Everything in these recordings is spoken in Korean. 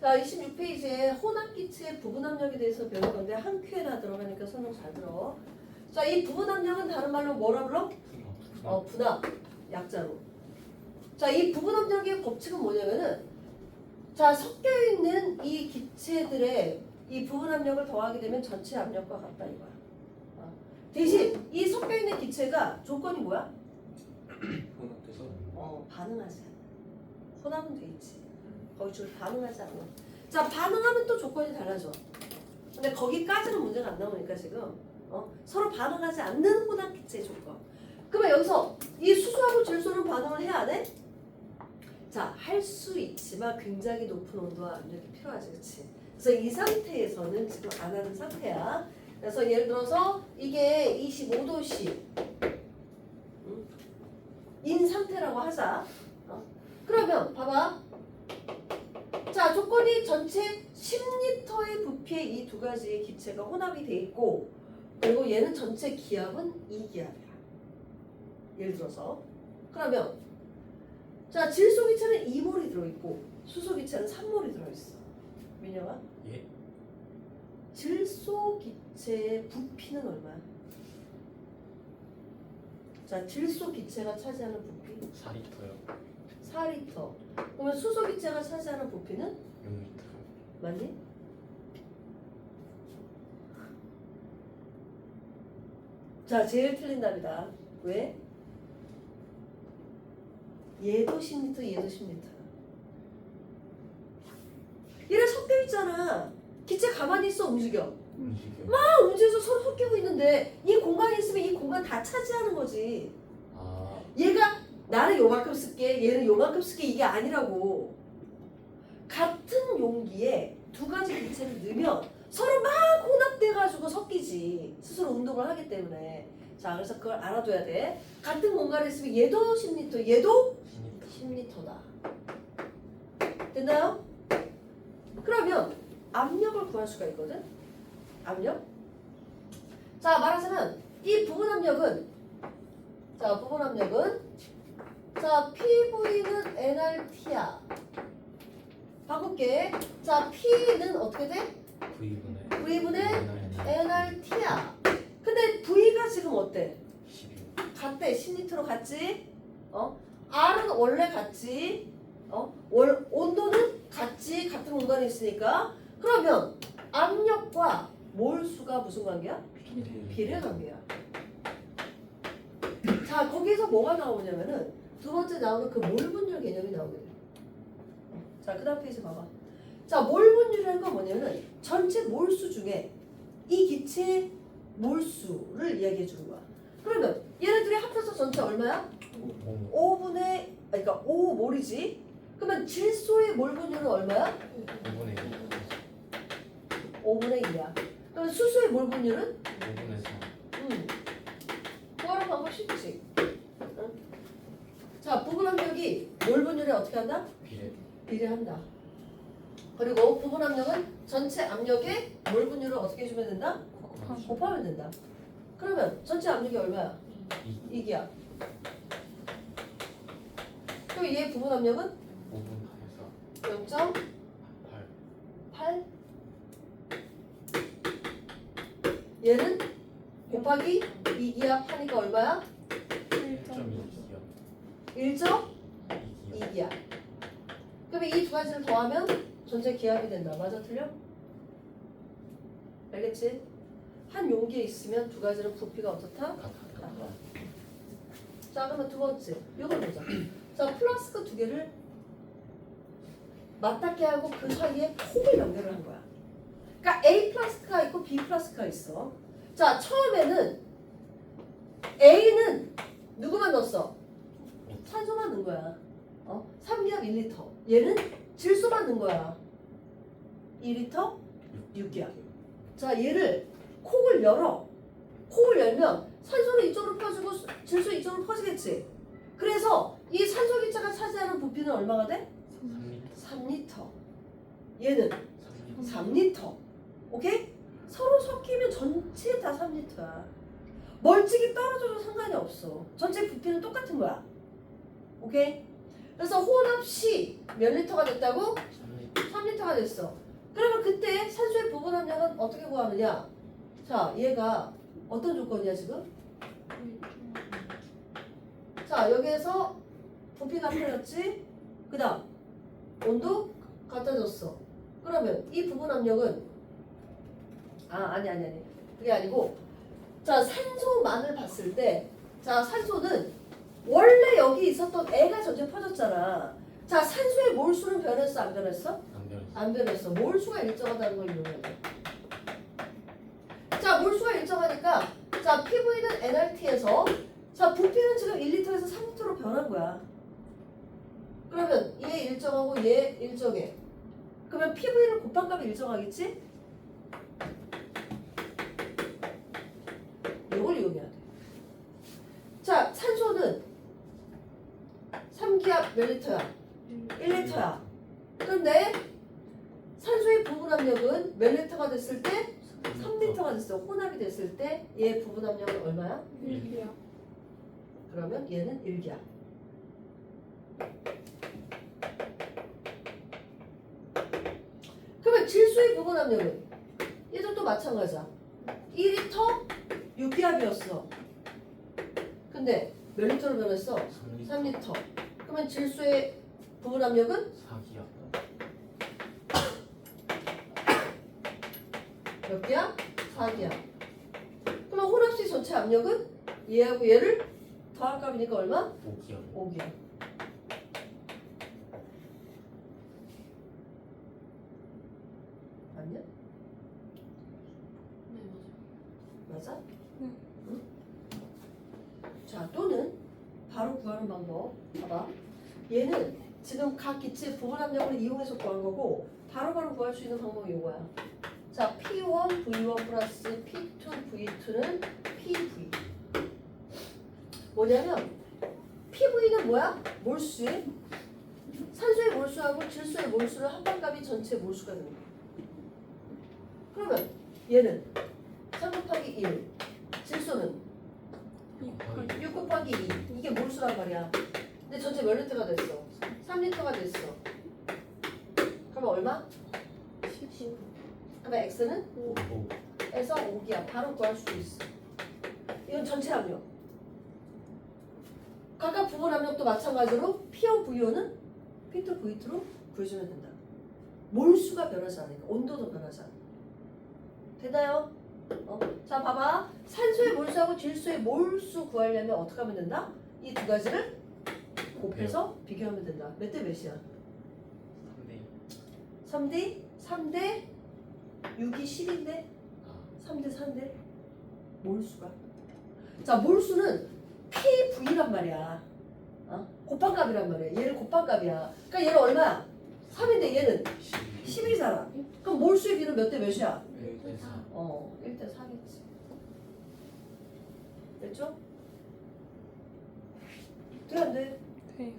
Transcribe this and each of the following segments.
자, 26페이지에 혼합기체의 부분압력에 대해서 배울 건데 한 큐에나 들어가니까 설명 잘 들어. 자, 이 부분압력은 다른 말로 뭐라 불러? 분압, 약자로. 자, 이 부분압력의 법칙은 뭐냐면은 자, 섞여 있는 이 기체들의 이 부분압력을 더하게 되면 전체 압력과 같다 이거야. 대신 이 섞여 있는 기체가 조건이 뭐야? 혼합돼서 반응하지 않아. 혼합은 돼 있지. 거기 줄 반응하지 않아. 자, 반응하면 또 조건이 달라져. 근데 거기까지는 문제가 안 나오니까 지금 서로 반응하지 않는 혼합 기체의 조건. 그러면 여기서 이 수소하고 질소는 반응을 해야 안 해? 자, 할 수 있지만 굉장히 높은 온도와 압력이 필요하지, 그렇지? 그래서 이 상태에서는 지금 안 하는 상태야. 그래서 예를 들어서 이게 25도씨 인 상태라고 하자. 그러면 봐봐. 자, 조건이 전체 10리터의 부피에 이 두 가지의 기체가 혼합이 돼 있고, 그리고 얘는 전체 기압은 2기압이야. 예를 들어서. 그러면 자, 질소 기체는 2몰이 들어있고 수소 기체는 3몰이 들어있어. 민영아? 예? 질소 기체의 부피는 얼마야? 자, 질소 기체가 차지하는 부피 4리터요. 4리터. 그러면 수소 기체가 차지하는 부피는 6리터. 맞니? 자, 제일 틀린 답이다. 왜? 얘도 10리터, 얘도 10리터. 얘네 섞여 있잖아. 기체 가만히 있어, 움직여. 음식이요. 막 움직여서 서로 섞이고 있는데 이 공간이 있으면 이 공간 다 차지하는 거지. 아, 얘가 나는 요만큼 쓸게, 얘는 요만큼 쓸게 이게 아니라고. 같은 용기에 두 가지 기체를 넣으면 서로 막 혼합돼가지고 섞이지. 스스로 운동을 하기 때문에. 자, 그래서 그걸 알아둬야 돼. 같은 공간에 있으면 얘도 10리터, 얘도 10리터다. 됐나요? 그러면 압력을 구할 수가 있거든. 압력. 자, 말하자면 이 부분 압력은 자, 부분 압력은 자, PV는 nRT야. 바꿀게. 자, P는 어떻게 돼? V분의 V분의 nRT야. 근데 V가 지금 어때? 12. 같대. 10리터로 같지? R은 원래 같지? 온도는 같지? 같은 공간에 있으니까. 그러면 압력과 몰수가 무슨 관계야? 비례 관계야. 자, 거기에서 뭐가 나오냐면은 두 번째 나오는 그 몰분율 개념이 나오게 돼. 자, 그 다음 페이지 봐봐. 자, 몰분율이라는 건 뭐냐면은 전체 몰수 중에 이 기체의 몰수를 이야기해 주는 거야. 그러면 얘네들이 합해서 전체 얼마야? 5분의, 그러니까 5몰이지. 그러면 질소의 몰분율은 얼마야? 5분의 5분의 2야. 그러면 수소의 몰분율은? 5분의 3. 구하는 방법 쉽지. 응? 자, 부분 압력이 몰분율에 어떻게 한다? 비례. 비례한다. 그리고 부분 압력은 전체 압력의 몰분율을 어떻게 해주면 된다? 곱하면 된다. 그러면 전체 압력이 얼마야? 2기압. 그럼 얘 부분 압력은 5분 0.8. 8. 얘는 곱하기 2기압 하니까 얼마야? 1.2기압. 1.2기압. 그러면 이 두 가지를 더하면 전체 기압이 된다. 맞아, 틀려? 알겠지? 한 용기에 있으면 두 가지는 부피가 어떻다? 같다. 자, 그러면 두 번째 이걸 보자. 자, 플라스크 두 개를 맞닿게 하고 그 사이에 콕을 연결을 한 거야. 그러니까 A 플라스크가 있고 B 플라스크가 있어. 자, 처음에는 A는 누구만 넣었어? 산소만 넣은 거야. 3기압 1리터. 얘는 질소만 넣은 거야. 2리터 6기압. 자, 얘를 콕을 열어. 콕을 열면 산소는 이쪽으로 퍼지고 질소 이쪽으로 퍼지겠지. 그래서 이 산소 기체가 차지하는 부피는 얼마가 돼? 3리터. 얘는 3리터. 오케이? 서로 섞이면 전체 다 3리터야. 멀찍이 떨어져도 상관이 없어. 전체 부피는 똑같은 거야. 오케이? 그래서 혼합 C 몇 리터가 됐다고? 3리터가 밀리터가 됐어. 그러면 그때 산소의 부분 함량은 어떻게 구하느냐? 자, 얘가 어떤 조건이야 지금? 자, 여기에서 부피가 틀렸지? 그 다음 온도 갖다 줬어. 그러면 이 부분 압력은 아니 그게 아니고, 자, 산소만을 봤을 때, 자, 산소는 원래 여기 있었던 애가 전체 퍼졌잖아. 자, 산소의 몰수는 변했어 안 변했어? 안 변했어. 안 변했어. 몰수가 일정하다는 걸 이용해야 돼. 자, 몰수가 일정하니까, 자, PV는 nRT에서, 자, 부피는 지금 1리터에서 3리터로 변한 거야. 그러면 얘 일정하고 얘 일정해. 그러면 PV는 곱한값이 일정하겠지? 이걸 이용해야 돼. 자, 산소는 3기압 몇 리터야? 1리터야. 그런데 산소의 부분 압력은 몇 리터가 됐을 때? 3리터가 됐어. 혼합이 됐을 때 얘 부분 압력은 얼마야? 1기압. 그러면 얘는 1기압. 그러면 질소의 부분 압력은 얘도 또 마찬가지야. 2리터 6기압이었어. 근데 몇 리터로 변했어? 3리터. 그러면 질소의 부분 압력은 4기압. 몇 기압? 4기압. 그럼 혼합식 전체 압력은 얘하고 얘를 더한 값이니까 얼마? 5기압. 5기압. 맞냐? 네, 맞아? 네. 응? 자, 또는 바로 구하는 방법. 봐봐. 얘는 지금 각 기체 부분 압력을 이용해서 구한 거고, 바로바로 구할 수 있는 방법이 이거야. 자, P1 V1 플러스 P2 V2는 PV. 뭐냐면 PV는 뭐야? 몰수에 산소의 몰수하고 질소의 몰수를 합한값이 전체 몰수가 되는 거야. 그러면 얘는 3 곱하기 1, 질소는 6 곱하기 2. 이게 몰수란 말이야. 근데 전체 몇 리터가 됐어? 3리터가 됐어. 그러면 얼마? 19. 그러면 X는 5. 에서 5기압. 바로 구할 수 있어. 이건 전체 압력. 각각 부분 압력도 마찬가지로 P1 V1은 P2 V2로 구해주면 된다. 몰수가 변하지 않으니까 온도도 변하지 않아. 되나요? 자, 봐봐. 산소의 몰수하고 질소의 몰수 구하려면 어떻게 하면 된다? 이 두 가지를 곱해서 비교하면 된다. 몇 대 몇이야? 3대 3대 6이 10인데 2. 3대 3대 몰수가. 자, 몰수는 PV란 말이야. 곱한값이란 말이야. 얘를 곱한값이야. 그러니까 얘는 얼마야? 3인데 얘는 10이잖아. 그럼 몰수의 비는 몇 대 몇이야? 1대 4. 1대 4겠지. 됐죠? 돼, 안 돼? 네.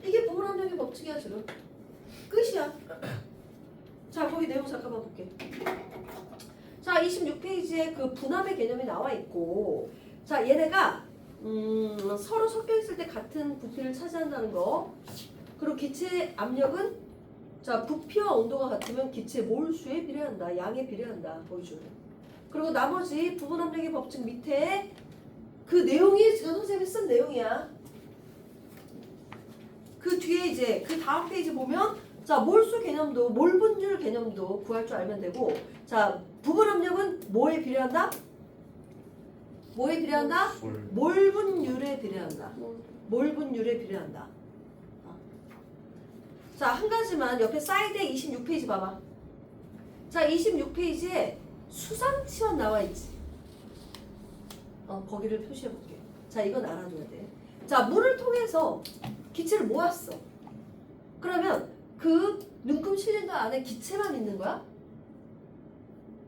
이게 부분 압력의 법칙이야, 지금. 끝이야. 자, 거기 내용 잠깐만 볼게. 자, 26페이지에 그 분압의 개념이 나와 있고, 자, 얘네가 서로 섞여 있을 때 같은 부피를 차지한다는 거. 그리고 기체 압력은, 자, 부피와 온도가 같으면 기체 몰수에 비례한다. 양에 비례한다. 보여주는. 그리고 나머지 부분 압력의 법칙 밑에 그 내용이 지금 선생님이 쓴 내용이야. 그 뒤에 이제 그 다음 페이지 보면, 자, 몰수 개념도, 몰분율 개념도 구할 줄 알면 되고, 자, 부분 압력은 뭐에 비례한다? 뭐에 비례한다? 몰분율에 비례한다. 몰분율에 비례한다. 자, 한 가지만 옆에 사이드에 26페이지 봐봐. 자, 26페이지에 수상치원 나와 있지. 거기를 표시해 볼게. 자, 이건 알아둬야 돼. 자, 물을 통해서 기체를 모았어. 그러면 그 눈금 실린더 안에 기체만 있는 거야?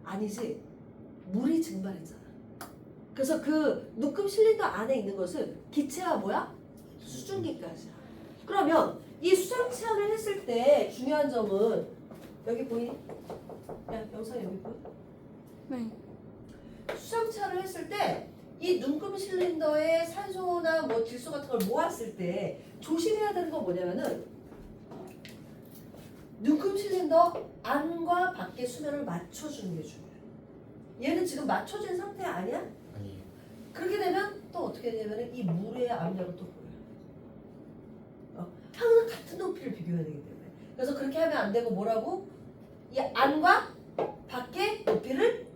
아니지. 물이 증발했잖아. 그래서 그 눈금 실린더 안에 있는 것은 기체가 뭐야? 수증기까지야. 그러면 이 수상치원을 했을 때 중요한 점은 여기 보이니? 야, 영상 여기 보여? 네. 수상치원을 했을 때 이 눈금 실린더에 산소나 뭐 질소 같은 걸 모았을 때 조심해야 되는 건 뭐냐면은 눈금 실린더 안과 밖의 수면을 맞춰주는 게 중요해. 얘는 지금 맞춰진 상태 아니야? 아니에요. 그렇게 되면 또 어떻게 되냐면 이 물의 압력을 또 보여요. 항상 같은 높이를 비교해야 되기 때문에. 그래서 그렇게 하면 안 되고 뭐라고? 이 안과 밖의 높이를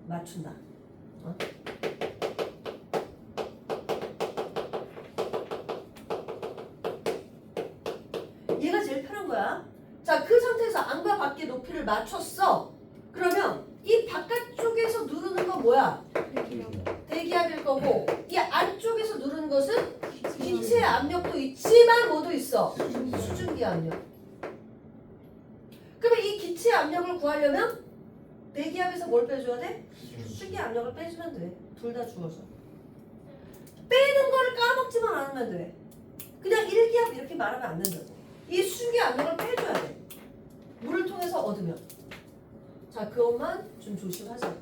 맞춘다. 얘가 제일 편한 거야. 자, 그 상태에서 안과 밖의 높이를 맞췄어. 그러면 이 바깥쪽에서 누르는 건 뭐야? 대기압일 거고 이 안쪽에서 누르는 것은 기체 압력도 있지만 뭐도 있어? 수증기 압력. 그러면 이 기체 압력을 구하려면 대기압에서 뭘 빼줘야 돼? 수증기 압력을 빼주면 돼. 둘 다 주어서. 빼는 거를 까먹지만 않으면 돼. 그냥 일기압 이렇게 말하면 안 된다고. 이 수증기 압력을 빼줘야 돼. 물을 통해서 얻으면. 자, 그것만 좀 조심하자.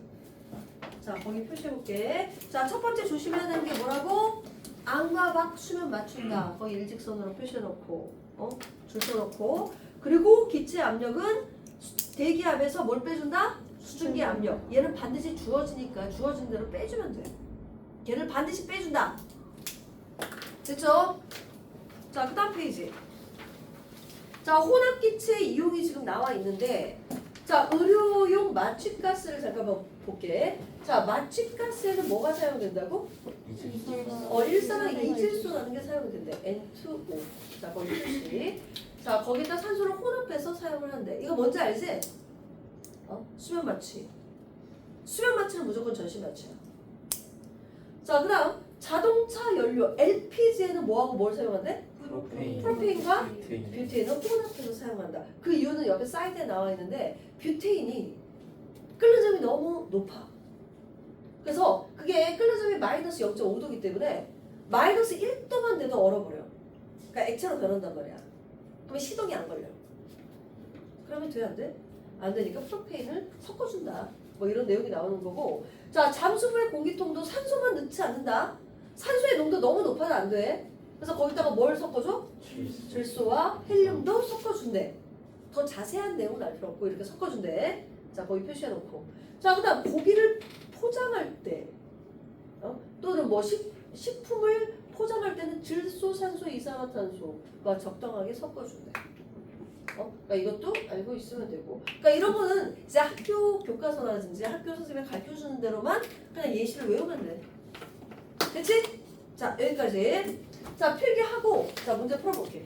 자, 거기 표시해볼게. 자, 첫 번째 조심해야 되는 게 뭐라고? 안과 밖 수면 맞춘다. 거기 일직선으로 표시해놓고, 줄 서놓고. 그리고 기체 압력은 대기압에서 뭘 빼준다? 수증기 압력. 얘는 반드시 주어지니까 주어진 대로 빼주면 돼. 얘를 반드시 빼준다. 됐죠? 자, 그 다음 페이지. 자, 혼합기체 이용이 지금 나와 있는데, 자, 의료용 마취가스를 잠깐만 볼게. 자, 마취가스에는 뭐가 사용된다고? 일산화 이질소라는 게 사용된대. N2O. 자, 거기 표시. 자, 거기다 산소를 혼합해서 사용을 한대. 이거 뭔지 알지? 수면 마취. 수면 마취는 무조건 전신 마취야. 자, 그 다음 자동차 연료 LPG에는 뭐하고 뭘 사용한대? 프로페인과 뷰테인을 혼합해서 사용한다. 그 이유는 옆에 사이드에 나와 있는데 뷰테인이 끓는 점이 너무 높아. 그래서 그게 끓는 점이 마이너스 0.5도이기 때문에 마이너스 1도만 돼도 얼어버려. 그러니까 액체로 변한단 말이야. 그러면 시동이 안 걸려. 그러면 돼, 안 돼? 안 되니까 프로페인을 섞어준다. 뭐 이런 내용이 나오는 거고. 자, 잠수부의 공기통도 산소만 넣지 않는다. 산소의 농도 너무 높아도 안 돼. 그래서 거기다가 뭘 섞어줘? 질소와 헬륨도 섞어준대. 더 자세한 내용은 알 필요 없고 이렇게 섞어준대. 자, 거기 표시해놓고. 자, 그 다음 고기를 포장할 때 또는 뭐 식품을 포장할 때는 질소, 산소, 이산화탄소가 적당하게 섞어준대. 그러니까 이것도 알고 있으면 되고. 그러니까 이런 거는 이제 학교 교과서라든지 학교 선생님이 가르쳐주는 대로만 그냥 예시를 외우면 돼. 됐지? 자, 여기까지. 자, 필기하고 자, 문제 풀어볼게.